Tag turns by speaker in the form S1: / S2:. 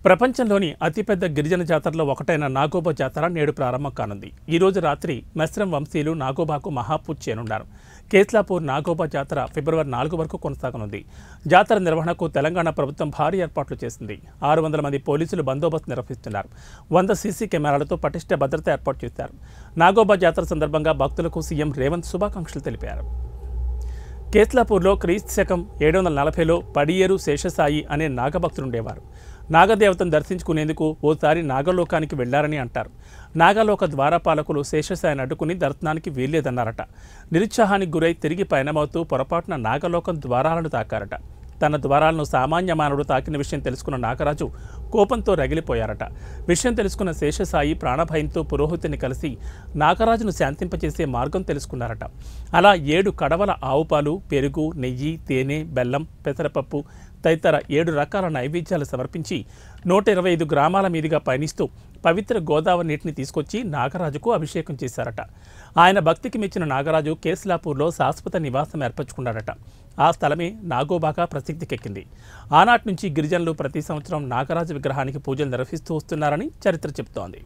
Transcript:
S1: ప్రపంచంలోని అతిపెద్ద గిరిజన జాతరలో ఒకటైన నాగోబా జాతర నేడు ప్రారంభం కానుంది. ఈ రోజు రాత్రి మెస్రం వంశీయులు నాగోబాకు మహాపూజ చేయనున్నారు. కేస్లాపూర్ నాగోబా జాతర ఫిబ్రవరి 4 వరకు కొనసాగనుంది. జాతర నిర్వహణకు తెలంగాణ ప్రభుత్వం భారీ ఏర్పాట్లు చేసింది. 600 మంది పోలీసులు బందోబస్తు నిర్వహిస్తున్నారు. 100 సీసీ కెమెరాలతో పటిష్ట భద్రత ఏర్పాటు చేశారు. నాగోబా జాతర సందర్భంగా భక్తులకు సీఎం రేవంత్ శుభాకాంక్షలు తెలిపారు. కేస్లాపూర్లో క్రీస్తు శకం 740లో పడియేరు శేషసాయి అనే నాగభక్తులుండేవారు. నాగదేవతను దర్శించుకునేందుకు ఓసారి నాగలోకానికి వెళ్లారని అంటారు. నాగలోక ద్వారపాలకులు శేషసాయిని అడ్డుకుని దర్శనానికి వీల్లేదన్నారట. నిరుత్సాహానికి గురై తిరిగి పయనమవుతూ పొరపాటున నాగలోకం ద్వారాలను తాకారట. తన ద్వారాలను సామాన్య మానవుడు తాకిన విషయం తెలుసుకున్న నాగరాజు కోపంతో రగిలిపోయారట. విషయం తెలుసుకున్న శేషసాయి ప్రాణభయంతో పురోహితుని కలిసి నాగరాజును శాంతింపచేసే మార్గం తెలుసుకున్నారట. అలా 7 కడవల ఆవుపాలు, పెరుగు, నెయ్యి, తేనె, బెల్లం, పెసరపప్పు తదితర 7 రకాల నైవేద్యాలు సమర్పించి 125 గ్రామాల మీదుగా పయనిస్తూ పవిత్ర గోదావరి నీటిని తీసుకొచ్చి నాగరాజుకు అభిషేకం చేశారట. ఆయన భక్తికి మెచ్చిన నాగరాజు కేస్లాపూర్లో శాశ్వత నివాసం ఏర్పరచుకున్నారట. ఆ స్థలమే నాగోబాగా ప్రసిద్ధికెక్కింది. ఆనాటి నుంచి గిరిజనులు ప్రతి సంవత్సరం నాగరాజు విగ్రహానికి పూజలు నిర్వహిస్తూ వస్తున్నారని చరిత్ర చెబుతోంది.